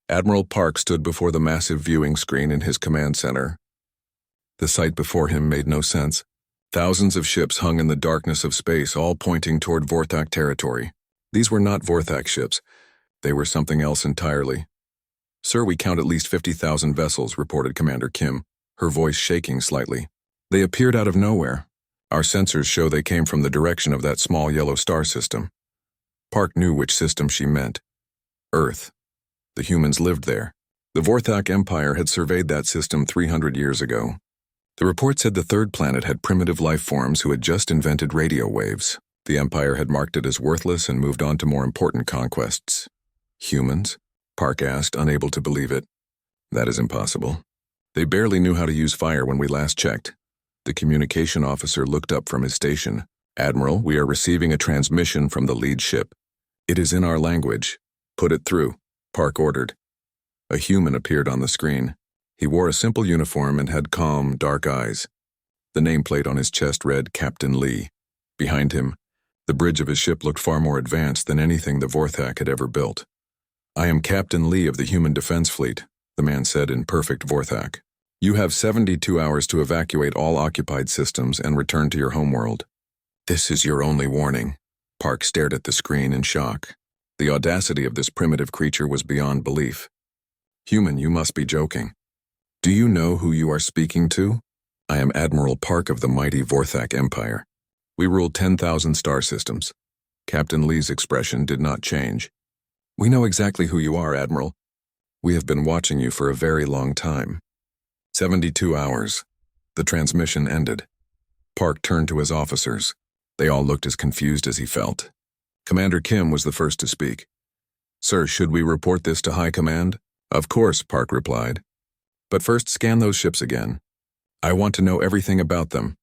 Admiral Park stood before the massive viewing screen in his command center. The sight before him made no sense. Thousands of ships hung in the darkness of space, all pointing toward Vorthak territory. These were not Vorthak ships. They were something else entirely. "Sir, we count at least 50,000 vessels," reported Commander Kim, her voice shaking slightly. "They appeared out of nowhere. Our sensors show they came from the direction of that small yellow star system." Park knew which system she meant. Earth. The humans lived there. The Vorthak Empire had surveyed that system 300 years ago. The report said the third planet had primitive life forms who had just invented radio waves. The Empire had marked it as worthless and moved on to more important conquests. Humans? Park asked, unable to believe it. "That is impossible. They barely knew how to use fire when we last checked." The communication officer looked up from his station. "Admiral, we are receiving a transmission from the lead ship. It is in our language. Put it through," Park ordered. A human appeared on the screen. He wore a simple uniform and had calm, dark eyes. The nameplate on his chest read Captain Lee. Behind him, the bridge of his ship looked far more advanced than anything the Vorthak had ever built. "I am Captain Lee of the Human Defense Fleet," the man said in perfect Vorthak. "You have 72 hours to evacuate all occupied systems and return to your homeworld." "This is your only warning." Park stared at the screen in shock. The audacity of this primitive creature was beyond belief. "Human, you must be joking. Do you know who you are speaking to?" "I am Admiral Park of the mighty Vorthak Empire. We rule 10,000 star systems." Captain Lee's expression did not change. "We know exactly who you are, Admiral. We have been watching you for a very long time." 72 hours. The transmission ended. Park turned to his officers. They all looked as confused as he felt. Commander Kim was the first to speak. "Sir, should we report this to High Command?" "Of course," Park replied. "But first scan those ships again. I want to know everything about them."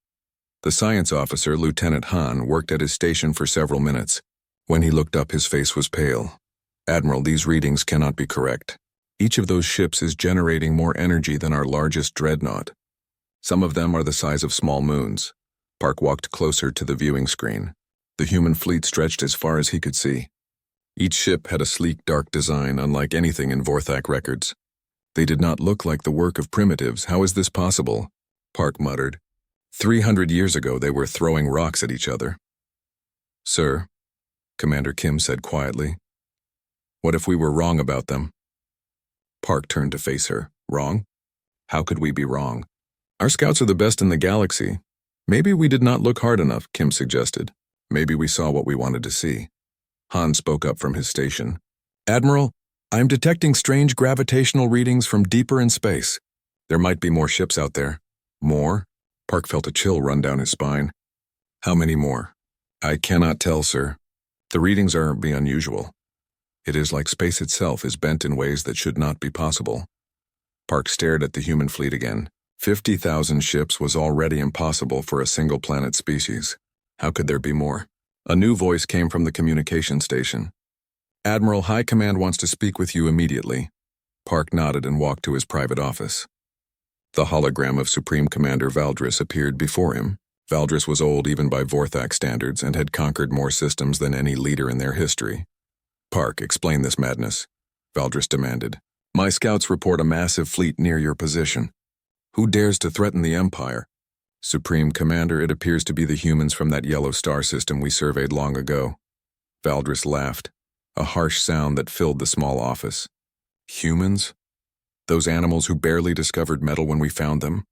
The science officer, Lieutenant Han, worked at his station for several minutes. When he looked up, his face was pale. "Admiral, these readings cannot be correct. Each of those ships is generating more energy than our largest dreadnought. Some of them are the size of small moons." Park walked closer to the viewing screen. The human fleet stretched as far as he could see. Each ship had a sleek, dark design, unlike anything in Vorthak records. "They did not look like the work of primitives. How is this possible?" Park muttered. 300 years ago, they were throwing rocks at each other." "Sir," Commander Kim said quietly, "what if we were wrong about them?" Park turned to face her. "Wrong? How could we be wrong? Our scouts are the best in the galaxy. Maybe we did not look hard enough," Kim suggested. "Maybe we saw what we wanted to see." Han spoke up from his station. "Admiral, I am detecting strange gravitational readings from deeper in space. There might be more ships out there." "More?" Park felt a chill run down his spine. "How many more?" "I cannot tell, sir. The readings are unusual. It is like space itself is bent in ways that should not be possible." Park stared at the human fleet again. 50,000 ships was already impossible for a single planet species. How could there be more? A new voice came from the communication station. "Admiral, High Command wants to speak with you immediately." Park nodded and walked to his private office. The hologram of Supreme Commander Valdris appeared before him. Valdris was old even by Vorthak standards and had conquered more systems than any leader in their history. "Park, explain this madness," Valdris demanded. "My scouts report a massive fleet near your position. Who dares to threaten the Empire?" "Supreme Commander, it appears to be the humans from that yellow star system we surveyed long ago." Valdris laughed, a harsh sound that filled the small office. "Humans? Those animals who barely discovered metal when we found them?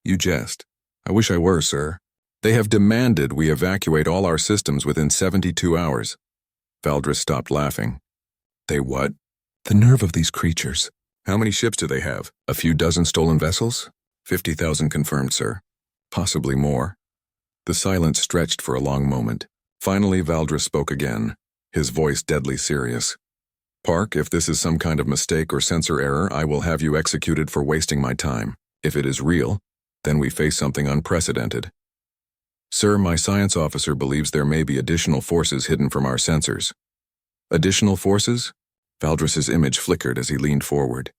You jest. I wish I were, sir. They have demanded we evacuate all our systems within 72 hours. Valdris stopped laughing. "They what?" "The nerve of these creatures." "How many ships do they have? A few dozen stolen vessels?" 50,000 confirmed, sir. Possibly more." The silence stretched for a long moment. Finally, Valdris spoke again, his voice deadly serious. "Park, if this is some kind of mistake or sensor error, I will have you executed for wasting my time. If it is real, then we face something unprecedented." "Sir, my science officer believes there may be additional forces hidden from our sensors." "Additional forces?" Valdris's image flickered as he leaned forward.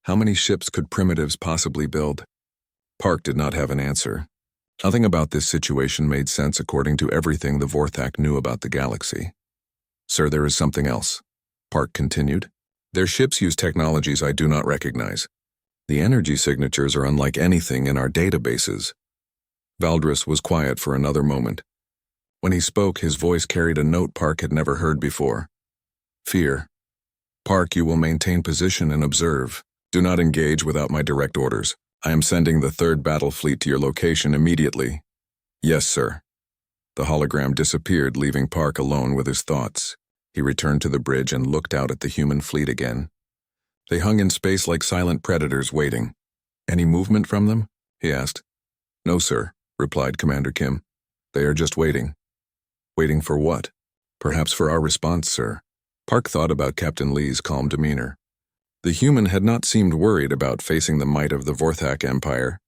How many ships could primitives possibly build? Park did not have an answer. Nothing about this situation made sense according to everything the Vorthak knew about the galaxy. "Sir, there is something else," Park continued. Their ships use technologies I do not recognize. The energy signatures are unlike anything in our databases. Valdris was quiet for another moment. When he spoke, his voice carried a note Park had never heard before. Fear. Park, you will maintain position and observe. Do not engage without my direct orders. I am sending the 3rd Battle Fleet to your location immediately. Yes, sir. The hologram disappeared, leaving Park alone with his thoughts. He returned to the bridge and looked out at the human fleet again. They hung in space like silent predators waiting. Any movement from them? He asked. No, sir, replied Commander Kim. They are just waiting. Waiting for what? Perhaps for our response, sir. Park thought about Captain Lee's calm demeanor. The human had not seemed worried about facing the might of the Vorthak Empire.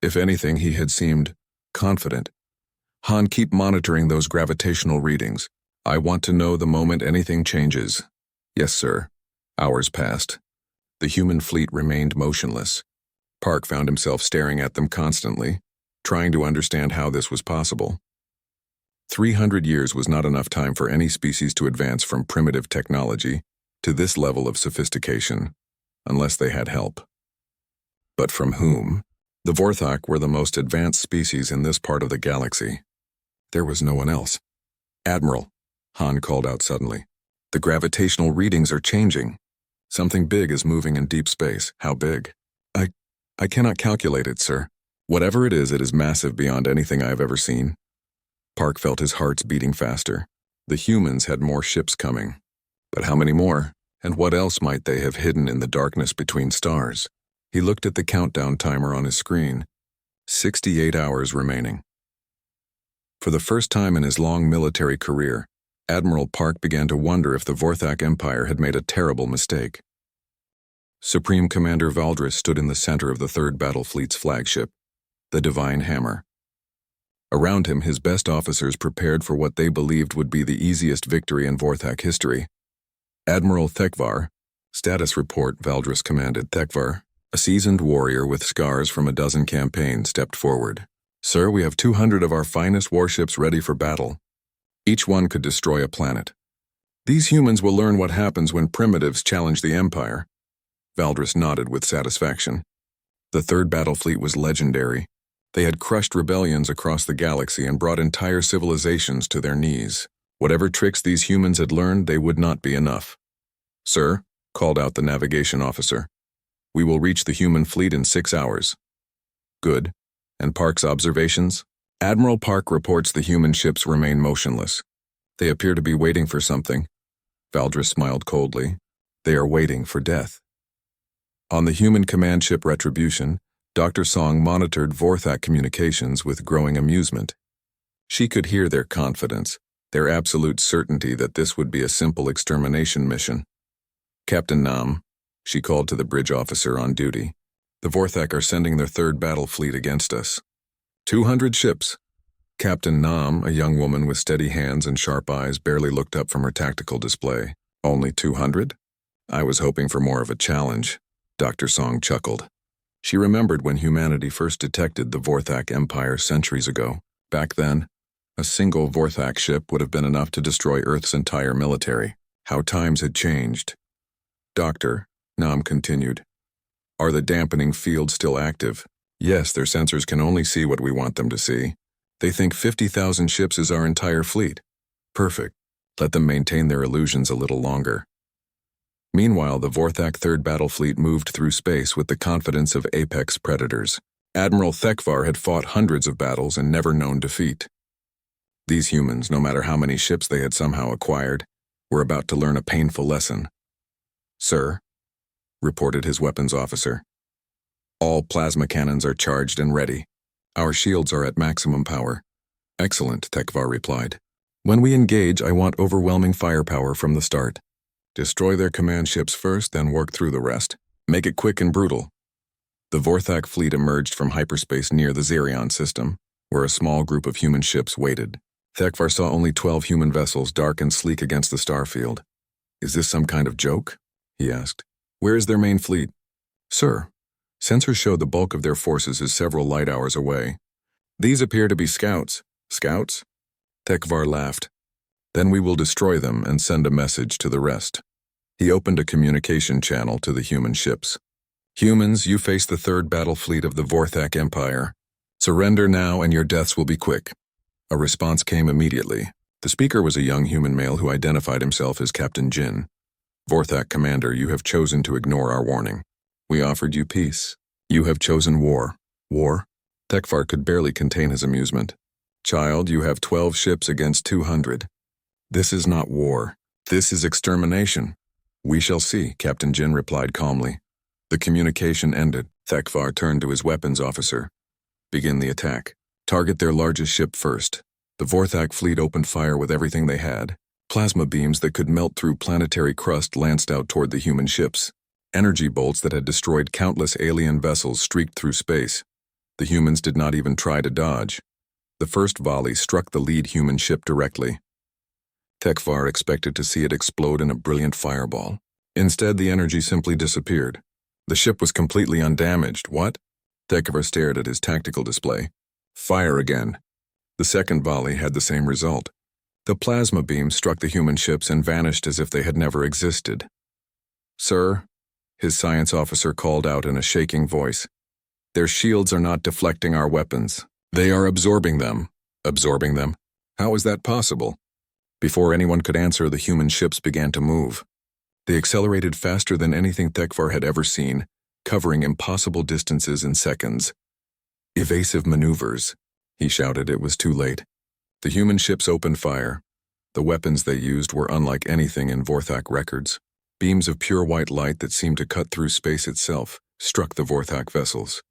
If anything, he had seemed confident. Han, keep monitoring those gravitational readings. I want to know the moment anything changes. Yes, sir. Hours passed. The human fleet remained motionless. Park found himself staring at them constantly, trying to understand how this was possible. 300 years was not enough time for any species to advance from primitive technology to this level of sophistication, unless they had help. But from whom? The Vorthak were the most advanced species in this part of the galaxy. There was no one else. Admiral, Han called out suddenly. The gravitational readings are changing. Something big is moving in deep space. How big? I cannot calculate it, sir. Whatever it is massive beyond anything I have ever seen. Park felt his hearts beating faster. The humans had more ships coming. But how many more? And what else might they have hidden in the darkness between stars? He looked at the countdown timer on his screen. 68 hours remaining. For the first time in his long military career, Admiral Park began to wonder if the Vorthak Empire had made a terrible mistake. Supreme Commander Valdris stood in the center of the 3rd Battle Fleet's flagship, the Divine Hammer. Around him, his best officers prepared for what they believed would be the easiest victory in Vorthak history. Admiral Thekvar, status report, Valdris commanded. Thekvar, a seasoned warrior with scars from a dozen campaigns, stepped forward. Sir, we have 200 of our finest warships ready for battle. Each one could destroy a planet. These humans will learn what happens when primitives challenge the Empire. Valdris nodded with satisfaction. The 3rd Battle Fleet was legendary. They had crushed rebellions across the galaxy and brought entire civilizations to their knees. Whatever tricks these humans had learned, they would not be enough. Sir, called out the navigation officer, we will reach the human fleet in 6 hours. Good. And Park's observations? Admiral Park reports the human ships remain motionless. They appear to be waiting for something. Valdris smiled coldly. They are waiting for death. On the human command ship Retribution, Dr. Song monitored Vorthak communications with growing amusement. She could hear their confidence, their absolute certainty that this would be a simple extermination mission. Captain Nam, she called to the bridge officer on duty, the Vorthak are sending their 3rd Battle Fleet against us. 200 ships. Captain Nam, a young woman with steady hands and sharp eyes, barely looked up from her tactical display. Only 200? I was hoping for more of a challenge. Dr. Song chuckled. She remembered when humanity first detected the Vorthak Empire centuries ago. Back then, a single Vorthak ship would have been enough to destroy Earth's entire military. How times had changed. Doctor, Nam continued, are the dampening fields still active? Yes, their sensors can only see what we want them to see. They think 50,000 ships is our entire fleet. Perfect. Let them maintain their illusions a little longer. Meanwhile, the Vorthak 3rd Battle Fleet moved through space with the confidence of apex predators. Admiral Thekvar had fought hundreds of battles and never known defeat. These humans, no matter how many ships they had somehow acquired, were about to learn a painful lesson. Sir, reported his weapons officer, all plasma cannons are charged and ready. Our shields are at maximum power. Excellent, Thekvar replied. When we engage, I want overwhelming firepower from the start. Destroy their command ships first, then work through the rest. Make it quick and brutal. The Vorthak fleet emerged from hyperspace near the Xerion system, where a small group of human ships waited. Thekvar saw only 12 human vessels, dark and sleek against the starfield. Is this some kind of joke? He asked. Where is their main fleet? Sir, sensors show the bulk of their forces is several light hours away. These appear to be scouts. Scouts? Thekvar laughed. Then we will destroy them and send a message to the rest. He opened a communication channel to the human ships. Humans, you face the third battle fleet of the Vorthak Empire. Surrender now and your deaths will be quick. A response came immediately. The speaker was a young human male who identified himself as Captain Jin. Vorthak Commander, you have chosen to ignore our warning. We offered you peace. You have chosen war. War? Tekvar could barely contain his amusement. Child, you have 12 ships against 200. This is not war. This is extermination. We shall see, Captain Jin replied calmly. The communication ended. Tekvar turned to his weapons officer. Begin the attack. Target their largest ship first. The Vorthak fleet opened fire with everything they had. Plasma beams that could melt through planetary crust lanced out toward the human ships. Energy bolts that had destroyed countless alien vessels streaked through space. The humans did not even try to dodge. The first volley struck the lead human ship directly. Tekvar expected to see it explode in a brilliant fireball. Instead, the energy simply disappeared. The ship was completely undamaged. What? Tekvar stared at his tactical display. Fire again. The second volley had the same result. The plasma beams struck the human ships and vanished as if they had never existed. Sir, his science officer called out in a shaking voice. Their shields are not deflecting our weapons. They are absorbing them. Absorbing them? How is that possible? Before anyone could answer, the human ships began to move. They accelerated faster than anything Tekvar had ever seen, covering impossible distances in seconds. Evasive maneuvers. He shouted. It was too late. The human ships opened fire. The weapons they used were unlike anything in Vorthak records. Beams of pure white light that seemed to cut through space itself struck the Vorthak vessels.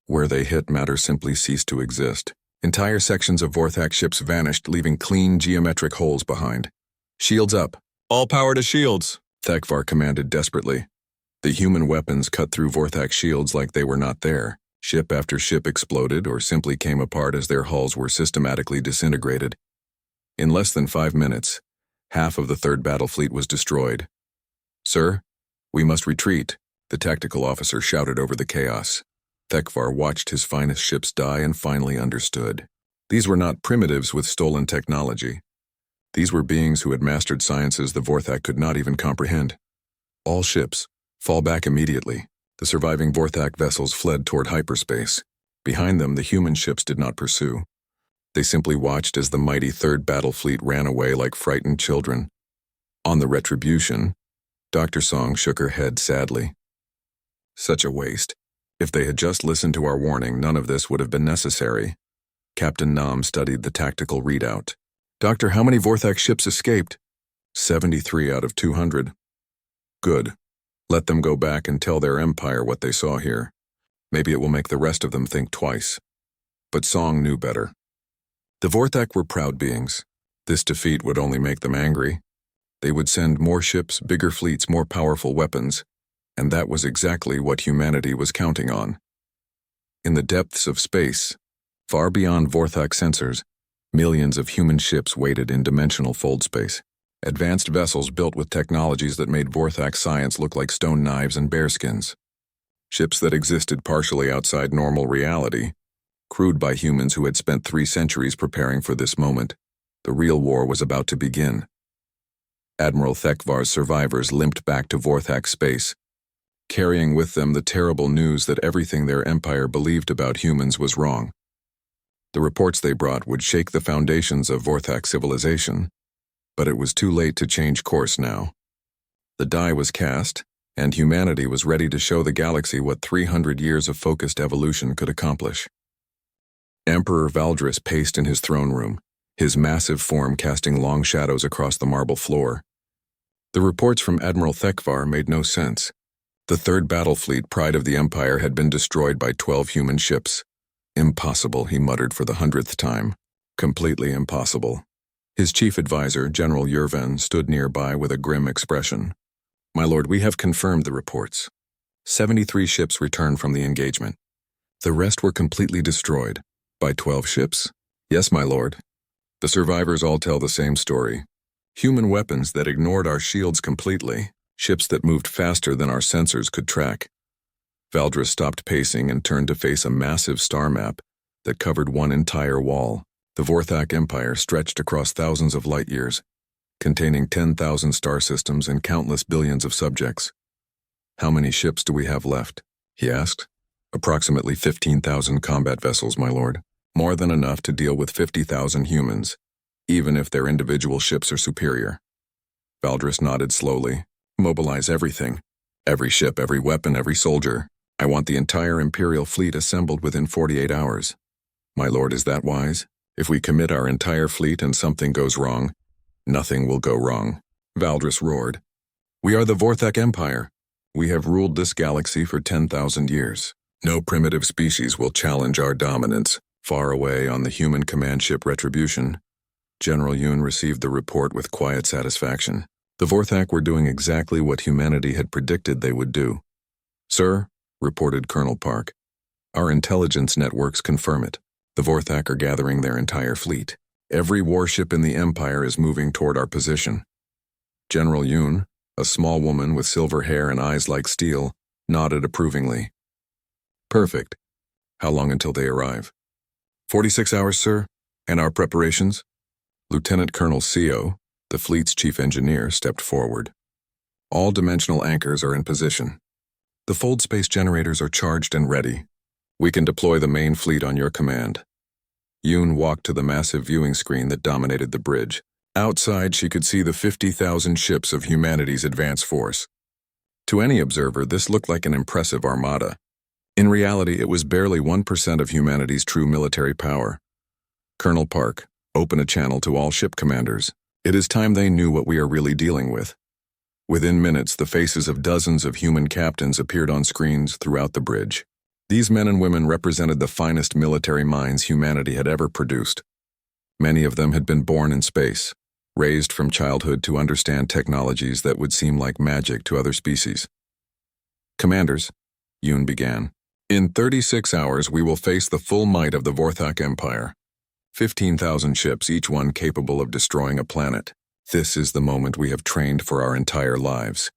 Where they hit, matter simply ceased to exist. Entire sections of Vorthak ships vanished, leaving clean geometric holes behind. Shields up. All power to shields, Tekvar commanded desperately. The human weapons cut through Vorthak shields like they were not there. Ship after ship exploded or simply came apart as their hulls were systematically disintegrated. In less than 5 minutes, half of the third battle fleet was destroyed. Sir, we must retreat, the tactical officer shouted over the chaos. Tekvar watched his finest ships die and finally understood. These were not primitives with stolen technology. These were beings who had mastered sciences the Vorthak could not even comprehend. All ships, fall back immediately. The surviving Vorthak vessels fled toward hyperspace. Behind them, the human ships did not pursue. They simply watched as the mighty third battle fleet ran away like frightened children. On the Retribution, Dr. Song shook her head sadly. Such a waste. If they had just listened to our warning, none of this would have been necessary. Captain Nam studied the tactical readout. Doctor, how many Vorthak ships escaped? 73 out of 200. Good. Let them go back and tell their empire what they saw here. Maybe it will make the rest of them think twice. But Song knew better. The Vorthak were proud beings. This defeat would only make them angry. They would send more ships, bigger fleets, more powerful weapons, and that was exactly what humanity was counting on. In the depths of space, far beyond Vorthak sensors, millions of human ships waited in dimensional fold space. Advanced vessels built with technologies that made Vorthak science look like stone knives and bearskins. Ships that existed partially outside normal reality, crewed by humans who had spent 3 centuries preparing for this moment. The real war was about to begin. Admiral Tekvar's survivors limped back to Vorthak space, carrying with them the terrible news that everything their empire believed about humans was wrong. The reports they brought would shake the foundations of Vorthak civilization, but it was too late to change course now. The die was cast, and humanity was ready to show the galaxy what 300 years of focused evolution could accomplish. Emperor Valdris paced in his throne room, his massive form casting long shadows across the marble floor. The reports from Admiral Tekvar made no sense. The third battle fleet, pride of the Empire, had been destroyed by 12 human ships. Impossible, he muttered for the 100th time. Completely impossible. His chief advisor, General Yervan, stood nearby with a grim expression. My lord, we have confirmed the reports. 73 ships returned from the engagement. The rest were completely destroyed. By 12 ships? Yes, my lord. The survivors all tell the same story. Human weapons that ignored our shields completely. Ships that moved faster than our sensors could track. Valdris stopped pacing and turned to face a massive star map that covered one entire wall. The Vorthak Empire stretched across thousands of light years. containing 10,000 star systems and countless billions of subjects. How many ships do we have left? He asked. Approximately 15,000 combat vessels, my lord. More than enough to deal with 50,000 humans, even if their individual ships are superior. Valdris nodded slowly. Mobilize everything. Every ship, every weapon, every soldier. I want the entire Imperial fleet assembled within 48 hours. My lord, is that wise? If we commit our entire fleet and something goes wrong, nothing will go wrong. Valdris roared. We are the Vorthak Empire. We have ruled this galaxy for 10,000 years. No primitive species will challenge our dominance. Far away on the human command ship Retribution, General Yoon received the report with quiet satisfaction. The Vorthak were doing exactly what humanity had predicted they would do. Sir, reported Colonel Park, our intelligence networks confirm it. The Vorthak are gathering their entire fleet. Every warship in the Empire is moving toward our position. General Yoon, a small woman with silver hair and eyes like steel, nodded approvingly. Perfect. How long until they arrive? 46 hours, sir. And our preparations? Lieutenant Colonel Seo, the fleet's chief engineer, stepped forward. All dimensional anchors are in position. The fold space generators are charged and ready. We can deploy the main fleet on your command. Yoon walked to the massive viewing screen that dominated the bridge. Outside, she could see the 50,000 ships of humanity's advance force. To any observer, this looked like an impressive armada. In reality, it was barely 1% of humanity's true military power. Colonel Park, open a channel to all ship commanders. It is time they knew what we are really dealing with. Within minutes, the faces of dozens of human captains appeared on screens throughout the bridge. These men and women represented the finest military minds humanity had ever produced. Many of them had been born in space, raised from childhood to understand technologies that would seem like magic to other species. Commanders, Yoon began, in 36 hours we will face the full might of the Vorthak Empire. 15,000 ships, each one capable of destroying a planet. This is the moment we have trained for our entire lives.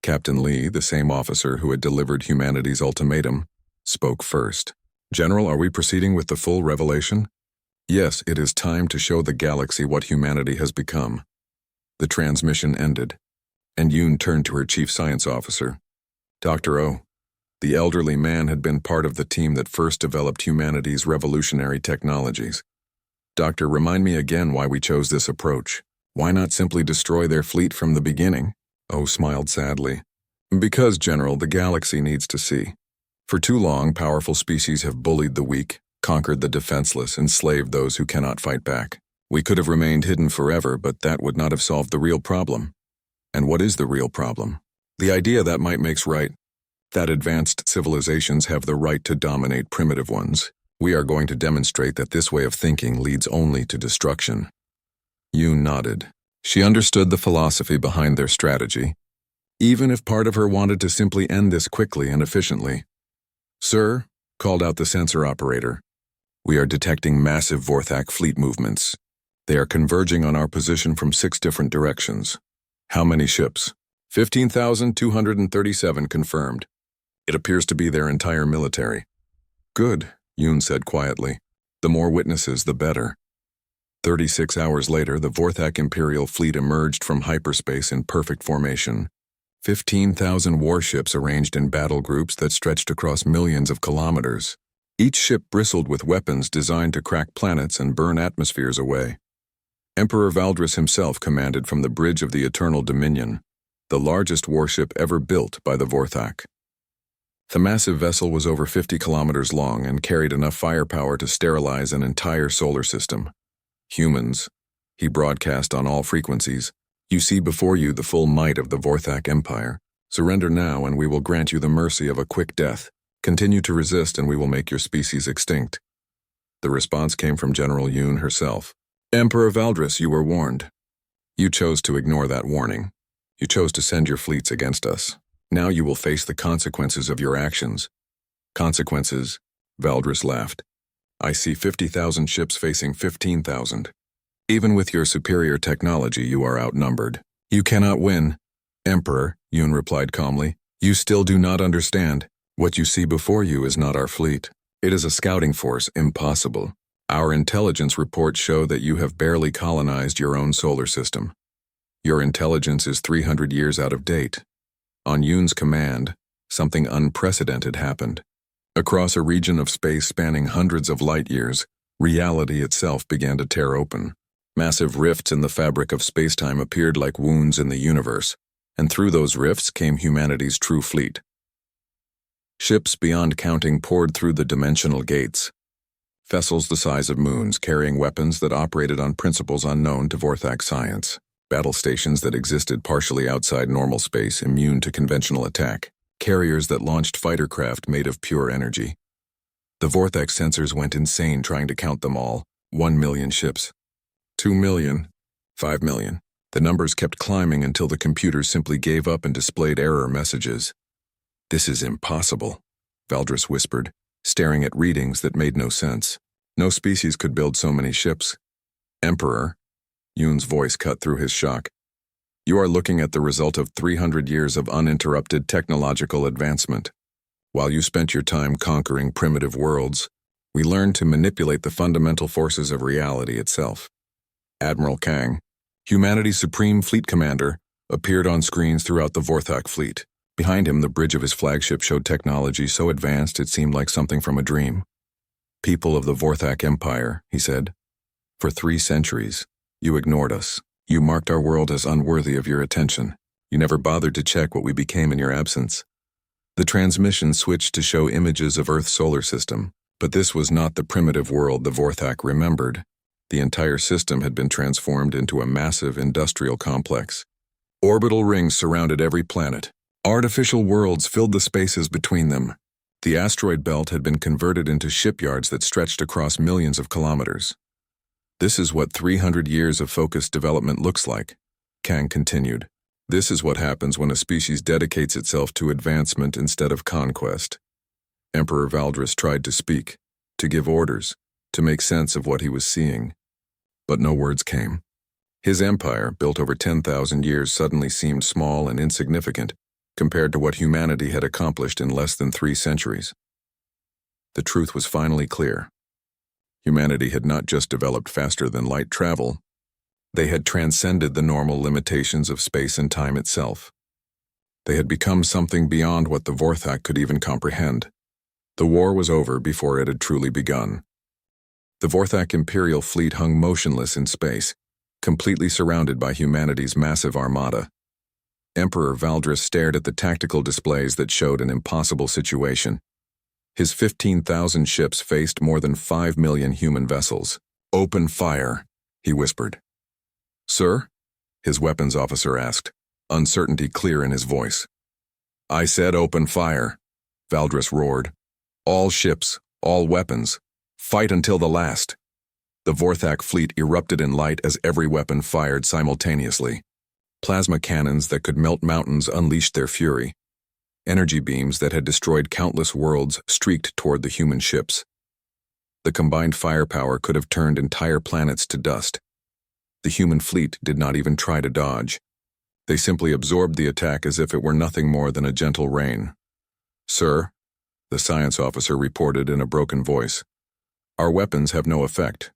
Captain Lee, the same officer who had delivered humanity's ultimatum, spoke first. General, are we proceeding with the full revelation? Yes, it is time to show the galaxy what humanity has become. The transmission ended, and Yoon turned to her chief science officer. Dr. O. The elderly man had been part of the team that first developed humanity's revolutionary technologies. Doctor, remind me again why we chose this approach. Why not simply destroy their fleet from the beginning? O smiled sadly. Because, General, the galaxy needs to see. For too long, powerful species have bullied the weak, conquered the defenseless, enslaved those who cannot fight back. We could have remained hidden forever, but that would not have solved the real problem. And what is the real problem? The idea that might makes right. That advanced civilizations have the right to dominate primitive ones. We are going to demonstrate that this way of thinking leads only to destruction. Yoon nodded. She understood the philosophy behind their strategy, even if part of her wanted to simply end this quickly and efficiently. Sir, called out the sensor operator, we are detecting massive Vorthak fleet movements. They are converging on our position from 6 different directions. How many ships? 15,237 confirmed. It appears to be their entire military. Good, Yoon said quietly. The more witnesses, the better. 36 hours later, the Vorthak Imperial fleet emerged from hyperspace in perfect formation. 15,000 warships arranged in battle groups that stretched across millions of kilometers. Each ship bristled with weapons designed to crack planets and burn atmospheres away. Emperor Valdris himself commanded from the bridge of the Eternal Dominion, the largest warship ever built by the Vorthak. The massive vessel was over 50 kilometers long and carried enough firepower to sterilize an entire solar system. Humans, he broadcast on all frequencies, you see before you the full might of the Vorthak Empire. Surrender now and we will grant you the mercy of a quick death. Continue to resist and we will make your species extinct. The response came from General Yoon herself. Emperor Valdris, you were warned. You chose to ignore that warning. You chose to send your fleets against us. Now you will face the consequences of your actions. Consequences? Valdris laughed. I see 50,000 ships facing 15,000. Even with your superior technology, you are outnumbered. You cannot win. Emperor, Yoon replied calmly, you still do not understand. What you see before you is not our fleet. It is a scouting force, impossible. Our intelligence reports show that you have barely colonized your own solar system. Your intelligence is 300 years out of date. On Yoon's command, something unprecedented happened. Across a region of space spanning hundreds of light years, reality itself began to tear open. Massive rifts in the fabric of spacetime appeared like wounds in the universe, and through those rifts came humanity's true fleet. Ships beyond counting poured through the dimensional gates. Vessels the size of moons carrying weapons that operated on principles unknown to Vorthak science. Battle stations that existed partially outside normal space, immune to conventional attack. Carriers that launched fighter craft made of pure energy. The Vorthak sensors went insane trying to count them all. 1 million ships. 2 million. 5 million. The numbers kept climbing until the computers simply gave up and displayed error messages. "This is impossible," Valdris whispered, staring at readings that made no sense. No species could build so many ships. "Emperor," Yoon's voice cut through his shock. "You are looking at the result of 300 years of uninterrupted technological advancement. While you spent your time conquering primitive worlds, we learned to manipulate the fundamental forces of reality itself." Admiral Kang, humanity's supreme fleet commander, appeared on screens throughout the Vorthak fleet. Behind him, the bridge of his flagship showed technology so advanced it seemed like something from a dream. "People of the Vorthak Empire," he said, "for 3 centuries, you ignored us. You marked our world as unworthy of your attention. You never bothered to check what we became in your absence." The transmission switched to show images of Earth's solar system, but this was not the primitive world the Vorthak remembered. The entire system had been transformed into a massive industrial complex. Orbital rings surrounded every planet. Artificial worlds filled the spaces between them. The asteroid belt had been converted into shipyards that stretched across millions of kilometers. "This is what 300 years of focused development looks like," Kang continued. "This is what happens when a species dedicates itself to advancement instead of conquest." Emperor Valdris tried to speak, to give orders, to make sense of what he was seeing. But no words came. His empire, built over 10,000 years, suddenly seemed small and insignificant compared to what humanity had accomplished in less than 3 centuries. The truth was finally clear. Humanity had not just developed faster than light travel, they had transcended the normal limitations of space and time itself. They had become something beyond what the Vorthak could even comprehend. The war was over before it had truly begun. The Vorthak Imperial fleet hung motionless in space, completely surrounded by humanity's massive armada. Emperor Valdris stared at the tactical displays that showed an impossible situation. His 15,000 ships faced more than 5 million human vessels. "Open fire," he whispered. "Sir?" his weapons officer asked, uncertainty clear in his voice. "I said open fire," Valdris roared. "All ships, all weapons. Fight until the last." The Vorthak fleet erupted in light as every weapon fired simultaneously. Plasma cannons that could melt mountains unleashed their fury. Energy beams that had destroyed countless worlds streaked toward the human ships. The combined firepower could have turned entire planets to dust. The human fleet did not even try to dodge. They simply absorbed the attack as if it were nothing more than a gentle rain. "Sir," the science officer reported in a broken voice, "our weapons have no effect.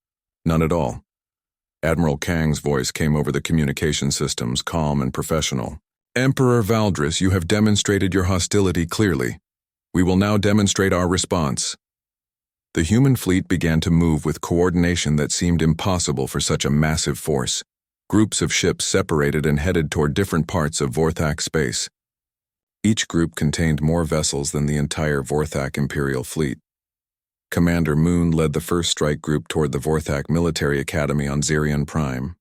None at all." Admiral Kang's voice came over the communication systems, calm and professional. "Emperor Valdris, you have demonstrated your hostility clearly. We will now demonstrate our response." The human fleet began to move with coordination that seemed impossible for such a massive force. Groups of ships separated and headed toward different parts of Vorthak space. Each group contained more vessels than the entire Vorthak Imperial fleet. Commander Moon led the first strike group toward the Vorthak Military Academy on Zirion Prime.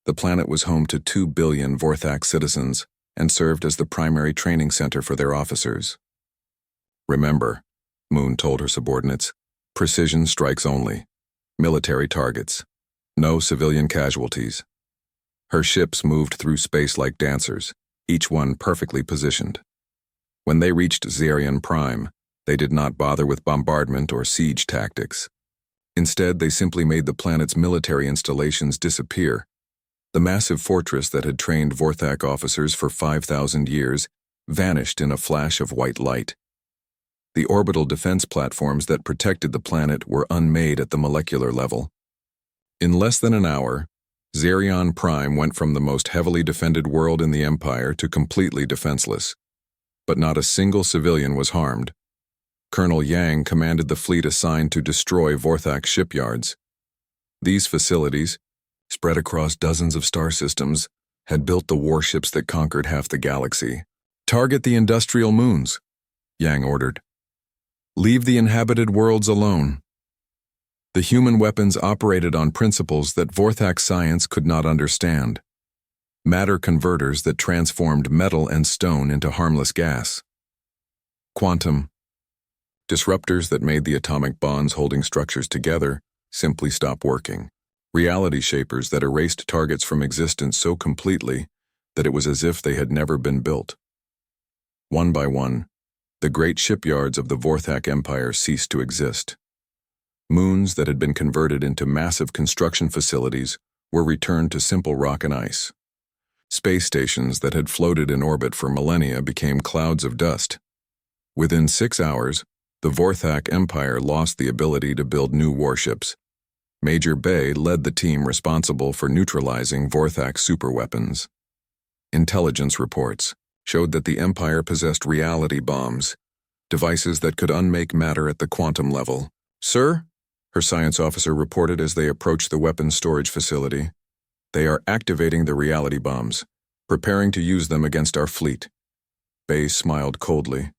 The planet was home to 2 billion Vorthak citizens and served as the primary training center for their officers. "Remember," Moon told her subordinates, "precision strikes only. Military targets. No civilian casualties." Her ships moved through space like dancers, each one perfectly positioned. When they reached Zirion Prime, they did not bother with bombardment or siege tactics. Instead, they simply made the planet's military installations disappear. The massive fortress that had trained Vorthak officers for 5,000 years vanished in a flash of white light. The orbital defense platforms that protected the planet were unmade at the molecular level. In less than an hour, Zerion Prime went from the most heavily defended world in the Empire to completely defenseless. But not a single civilian was harmed. Colonel Yang commanded the fleet assigned to destroy Vorthak shipyards. These facilities, spread across dozens of star systems, had built the warships that conquered half the galaxy. "Target the industrial moons," Yang ordered. "Leave the inhabited worlds alone." The human weapons operated on principles that Vorthak science could not understand. Matter converters that transformed metal and stone into harmless gas. Quantum disruptors that made the atomic bonds holding structures together simply stop working. Reality shapers that erased targets from existence so completely that it was as if they had never been built. One by one, the great shipyards of the Vorthak Empire ceased to exist. Moons that had been converted into massive construction facilities were returned to simple rock and ice. Space stations that had floated in orbit for millennia became clouds of dust. Within 6 hours, the Vorthak Empire lost the ability to build new warships. Major Bay led the team responsible for neutralizing Vorthak superweapons. Intelligence reports showed that the Empire possessed reality bombs, devices that could unmake matter at the quantum level. "Sir," her science officer reported as they approached the weapons storage facility, "they are activating the reality bombs, preparing to use them against our fleet." Bay smiled coldly.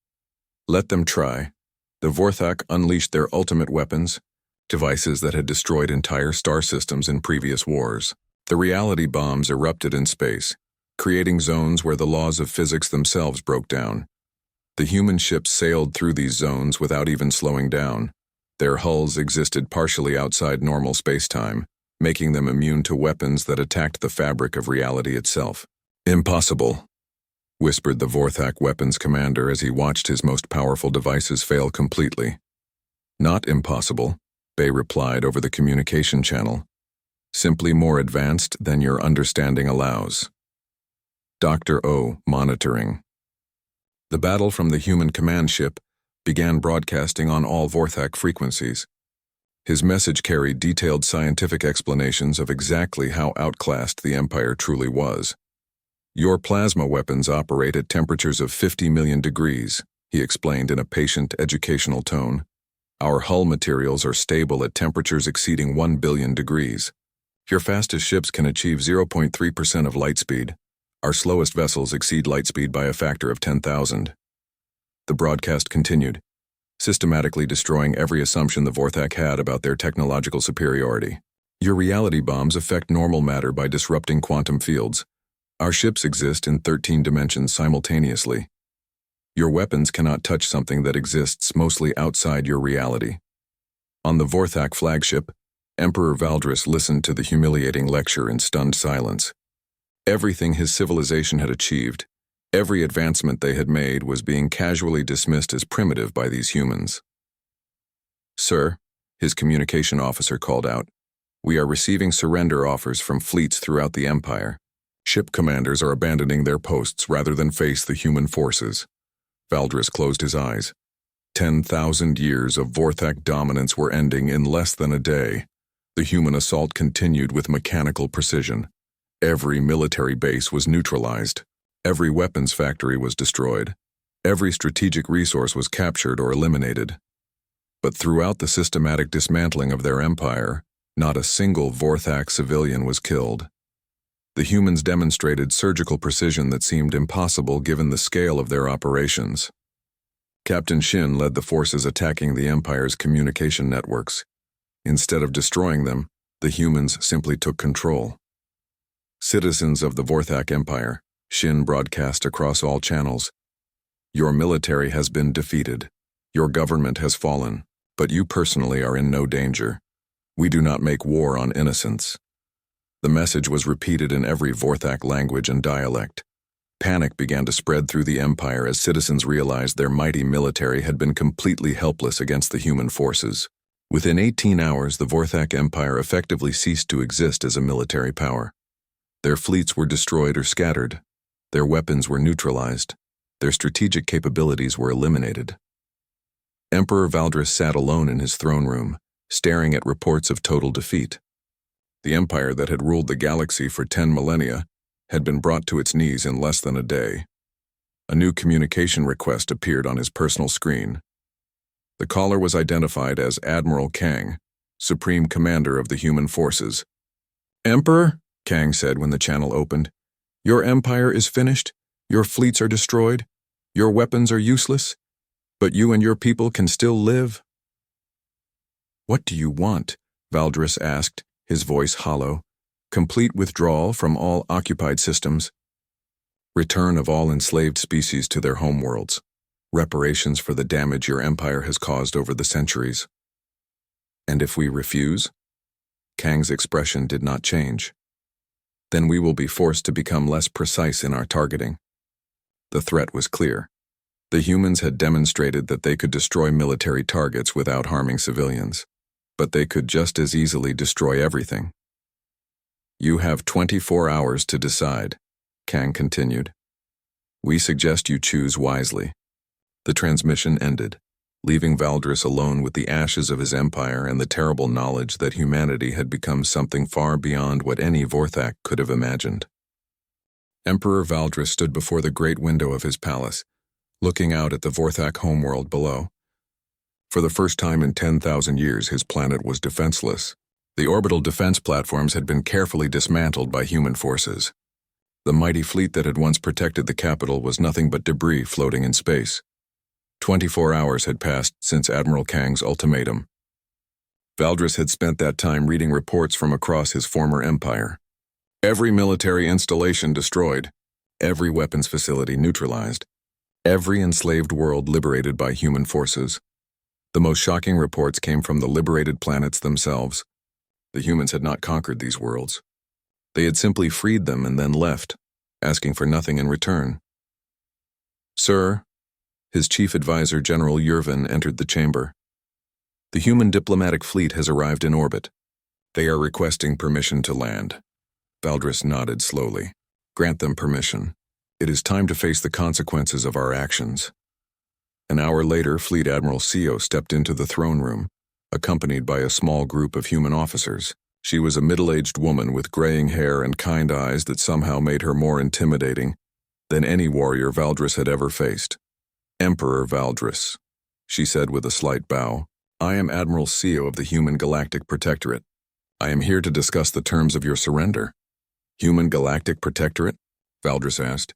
"Let them try." The Vorthak unleashed their ultimate weapons, devices that had destroyed entire star systems in previous wars. The reality bombs erupted in space, creating zones where the laws of physics themselves broke down. The human ships sailed through these zones without even slowing down. Their hulls existed partially outside normal space-time, making them immune to weapons that attacked the fabric of reality itself. "Impossible," whispered the Vorthak weapons commander as he watched his most powerful devices fail completely. "Not impossible," Bay replied over the communication channel. "Simply more advanced than your understanding allows." Dr. O, monitoring. The battle from the human command ship began broadcasting on all Vorthak frequencies. His message carried detailed scientific explanations of exactly how outclassed the Empire truly was. "Your plasma weapons operate at temperatures of 50 million degrees, he explained in a patient, educational tone. "Our hull materials are stable at temperatures exceeding 1 billion degrees. Your fastest ships can achieve 0.3% of light speed. Our slowest vessels exceed light speed by a factor of 10,000. The broadcast continued, systematically destroying every assumption the Vorthak had about their technological superiority. "Your reality bombs affect normal matter by disrupting quantum fields. Our ships exist in 13 dimensions simultaneously. Your weapons cannot touch something that exists mostly outside your reality." On the Vorthak flagship, Emperor Valdris listened to the humiliating lecture in stunned silence. Everything his civilization had achieved, every advancement they had made, was being casually dismissed as primitive by these humans. "Sir," his communication officer called out, "we are receiving surrender offers from fleets throughout the Empire. Ship commanders are abandoning their posts rather than face the human forces." Valdris closed his eyes. 10,000 years of Vorthak dominance were ending in less than a day. The human assault continued with mechanical precision. Every military base was neutralized. Every weapons factory was destroyed. Every strategic resource was captured or eliminated. But throughout the systematic dismantling of their empire, not a single Vorthak civilian was killed. The humans demonstrated surgical precision that seemed impossible given the scale of their operations. Captain Shin led the forces attacking the Empire's communication networks. Instead of destroying them, the humans simply took control. "Citizens of the Vorthak Empire," Shin broadcast across all channels, "your military has been defeated. Your government has fallen, but you personally are in no danger. We do not make war on innocents." The message was repeated in every Vorthak language and dialect. Panic began to spread through the Empire as citizens realized their mighty military had been completely helpless against the human forces. Within 18 hours, the Vorthak Empire effectively ceased to exist as a military power. Their fleets were destroyed or scattered. Their weapons were neutralized. Their strategic capabilities were eliminated. Emperor Valdris sat alone in his throne room, staring at reports of total defeat. The empire that had ruled the galaxy for 10 millennia had been brought to its knees in less than a day. A new communication request appeared on his personal screen. The caller was identified as Admiral Kang, Supreme Commander of the Human Forces. "Emperor," Kang said when the channel opened, "your empire is finished, your fleets are destroyed, your weapons are useless, but you and your people can still live." "What do you want?" Valdris asked, his voice hollow. "Complete withdrawal from all occupied systems. Return of all enslaved species to their homeworlds. Reparations for the damage your empire has caused over the centuries." "And if we refuse?" Kang's expression did not change. "Then we will be forced to become less precise in our targeting." The threat was clear. The humans had demonstrated that they could destroy military targets without harming civilians, but they could just as easily destroy everything. "You have 24 hours to decide," Kang continued. "We suggest you choose wisely." The transmission ended, leaving Valdris alone with the ashes of his empire and the terrible knowledge that humanity had become something far beyond what any Vorthak could have imagined. Emperor Valdris stood before the great window of his palace, looking out at the Vorthak homeworld below. For the first time in 10,000 years, his planet was defenseless. The orbital defense platforms had been carefully dismantled by human forces. The mighty fleet that had once protected the capital was nothing but debris floating in space. 24 hours had passed since Admiral Kang's ultimatum. Valdris had spent that time reading reports from across his former empire. Every military installation destroyed, every weapons facility neutralized, every enslaved world liberated by human forces. The most shocking reports came from the liberated planets themselves. The humans had not conquered these worlds. They had simply freed them and then left, asking for nothing in return. "Sir," his chief advisor, General Yurvin, entered the chamber. "The human diplomatic fleet has arrived in orbit. They are requesting permission to land." Valdris nodded slowly. "Grant them permission. It is time to face the consequences of our actions." An hour later, Fleet Admiral Sio stepped into the throne room, accompanied by a small group of human officers. She was a middle-aged woman with graying hair and kind eyes that somehow made her more intimidating than any warrior Valdris had ever faced. "Emperor Valdris," she said with a slight bow, "I am Admiral Sio of the Human Galactic Protectorate. I am here to discuss the terms of your surrender." "Human Galactic Protectorate?" Valdris asked.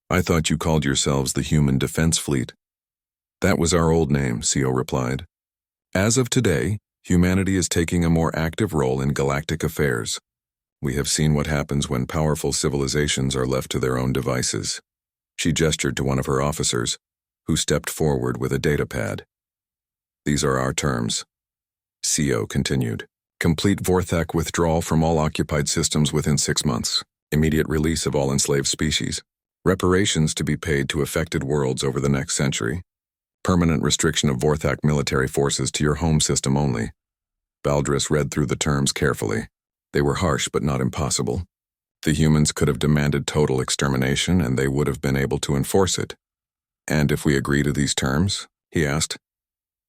"I thought you called yourselves the Human Defense Fleet." "That was our old name," Sio replied. "As of today, humanity is taking a more active role in galactic affairs. We have seen what happens when powerful civilizations are left to their own devices." She gestured to one of her officers, who stepped forward with a datapad. "These are our terms." Sio continued. "Complete Vorthak withdrawal from all occupied systems within 6 months. Immediate release of all enslaved species. Reparations to be paid to affected worlds over the next century. Permanent restriction of Vorthak military forces to your home system only." Valdris read through the terms carefully. They were harsh but not impossible. The humans could have demanded total extermination, and they would have been able to enforce it. "And if we agree to these terms," he asked,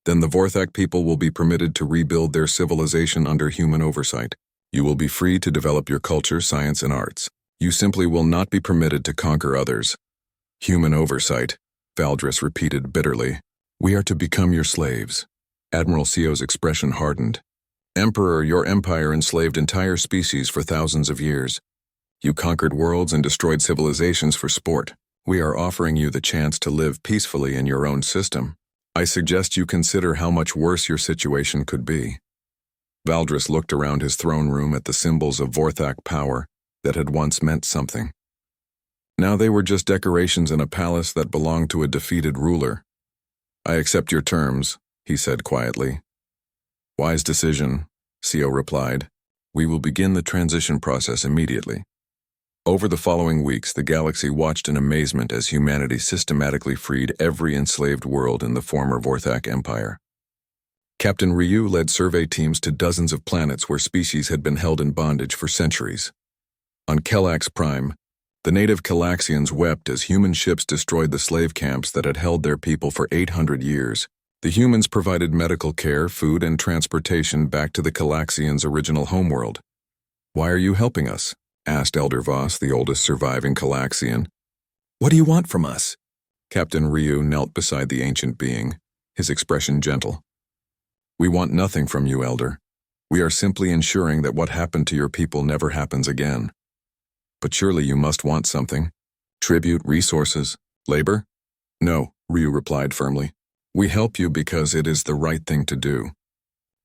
"then the Vorthak people will be permitted to rebuild their civilization under human oversight. You will be free to develop your culture, science, and arts. You simply will not be permitted to conquer others." "Human oversight," Valdris repeated bitterly. "We are to become your slaves." Admiral Sio's expression hardened. "Emperor, your empire enslaved entire species for thousands of years. You conquered worlds and destroyed civilizations for sport. We are offering you the chance to live peacefully in your own system. I suggest you consider how much worse your situation could be." Valdris looked around his throne room at the symbols of Vorthak power that had once meant something. Now they were just decorations in a palace that belonged to a defeated ruler. "I accept your terms," he said quietly. "Wise decision," Sio replied. "We will begin the transition process immediately." Over the following weeks, the galaxy watched in amazement as humanity systematically freed every enslaved world in the former Vorthak Empire. Captain Ryu led survey teams to dozens of planets where species had been held in bondage for centuries. On Kelax Prime, the native Kelaxians wept as human ships destroyed the slave camps that had held their people for 800 years. The humans provided medical care, food, and transportation back to the Kelaxians' original homeworld. Why are you helping us? Asked Elder Voss, the oldest surviving Calaxian. What do you want from us? Captain Ryu knelt beside the ancient being, his expression gentle. We want nothing from you, Elder. We are simply ensuring that what happened to your people never happens again. But surely you must want something. Tribute, resources, labor? No, Ryu replied firmly. We help you because it is the right thing to do.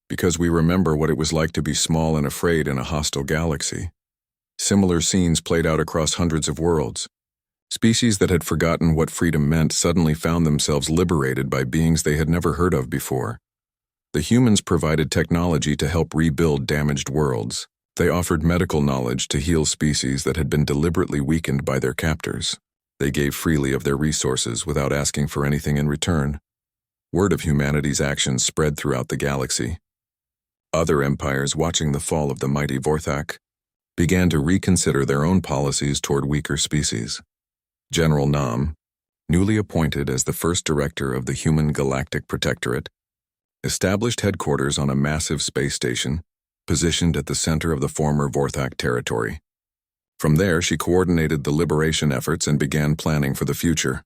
Because we remember what it was like to be small and afraid in a hostile galaxy. Similar scenes played out across hundreds of worlds. Species that had forgotten what freedom meant suddenly found themselves liberated by beings they had never heard of before. The humans provided technology to help rebuild damaged worlds. They offered medical knowledge to heal species that had been deliberately weakened by their captors. They gave freely of their resources without asking for anything in return. Word of humanity's actions spread throughout the galaxy. Other empires, watching the fall of the mighty Vorthak, began to reconsider their own policies toward weaker species. General Nam, newly appointed as the first director of the Human Galactic Protectorate, established headquarters on a massive space station positioned at the center of the former Vorthak territory. From there, she coordinated the liberation efforts and began planning for the future.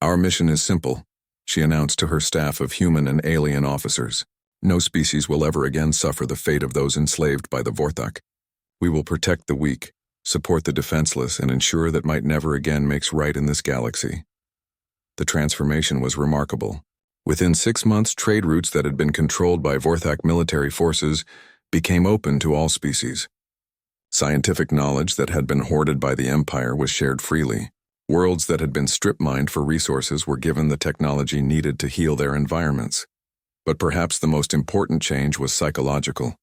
Our mission is simple, she announced to her staff of human and alien officers. No species will ever again suffer the fate of those enslaved by the Vorthak. We will protect the weak, support the defenseless, and ensure that might never again makes right in this galaxy. The transformation was remarkable. Within 6 months, trade routes that had been controlled by Vorthak military forces became open to all species. Scientific knowledge that had been hoarded by the Empire was shared freely. Worlds that had been strip-mined for resources were given the technology needed to heal their environments. But perhaps the most important change was psychological.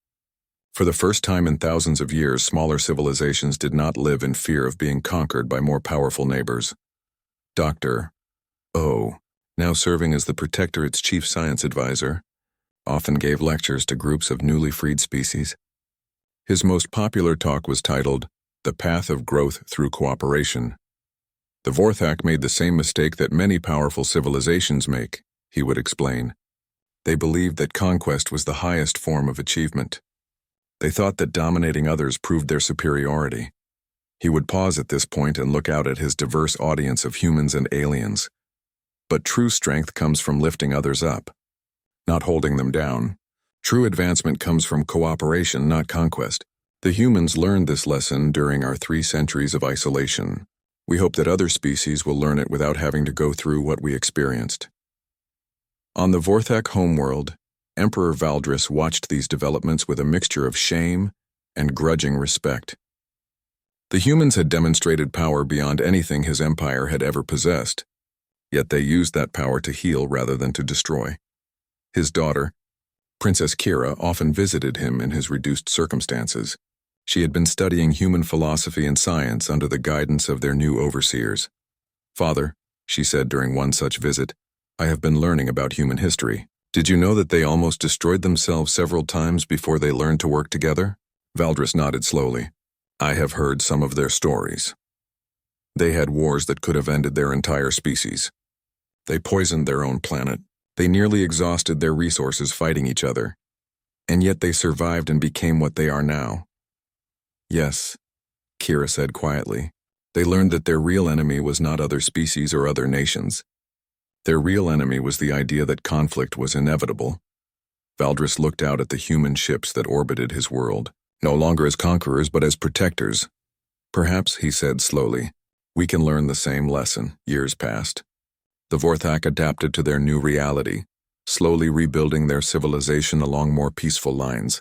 For the first time in thousands of years, smaller civilizations did not live in fear of being conquered by more powerful neighbors. Dr. O, now serving as the Protectorate's chief science advisor, often gave lectures to groups of newly freed species. His most popular talk was titled, The Path of Growth Through Cooperation. The Vorthak made the same mistake that many powerful civilizations make, he would explain. They believed that conquest was the highest form of achievement. They thought that dominating others proved their superiority. He would pause at this point and look out at his diverse audience of humans and aliens. But true strength comes from lifting others up, not holding them down. True advancement comes from cooperation, not conquest. The humans learned this lesson during our 3 centuries of isolation. We hope that other species will learn it without having to go through what we experienced. On the Vorthak homeworld, Emperor Valdris watched these developments with a mixture of shame and grudging respect. The humans had demonstrated power beyond anything his empire had ever possessed, yet they used that power to heal rather than to destroy. His daughter, Princess Kira, often visited him in his reduced circumstances. She had been studying human philosophy and science under the guidance of their new overseers. Father, she said during one such visit, I have been learning about human history. Did you know that they almost destroyed themselves several times before they learned to work together? Valdris nodded slowly. I have heard some of their stories. They had wars that could have ended their entire species. They poisoned their own planet. They nearly exhausted their resources fighting each other. And yet they survived and became what they are now. Yes, Kira said quietly. They learned that their real enemy was not other species or other nations. Their real enemy was the idea that conflict was inevitable. Valdris looked out at the human ships that orbited his world, no longer as conquerors but as protectors. Perhaps, he said slowly, we can learn the same lesson. Years passed. The Vorthak adapted to their new reality, slowly rebuilding their civilization along more peaceful lines.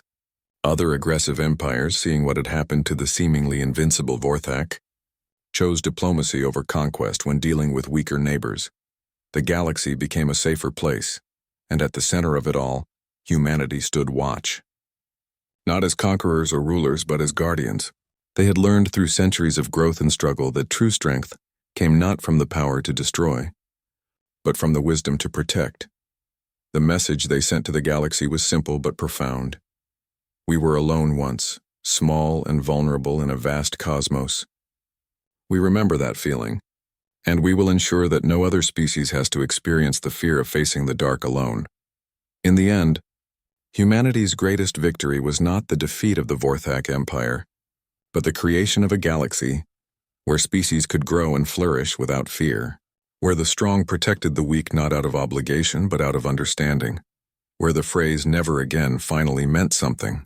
Other aggressive empires, seeing what had happened to the seemingly invincible Vorthak, chose diplomacy over conquest when dealing with weaker neighbors. The galaxy became a safer place, and at the center of it all, humanity stood watch. Not as conquerors or rulers, but as guardians. They had learned through centuries of growth and struggle that true strength came not from the power to destroy, but from the wisdom to protect. The message they sent to the galaxy was simple but profound. We were alone once, small and vulnerable in a vast cosmos. We remember that feeling, and we will ensure that no other species has to experience the fear of facing the dark alone. In the end, humanity's greatest victory was not the defeat of the Vorthak Empire, but the creation of a galaxy where species could grow and flourish without fear, where the strong protected the weak not out of obligation but out of understanding, where the phrase never again finally meant something.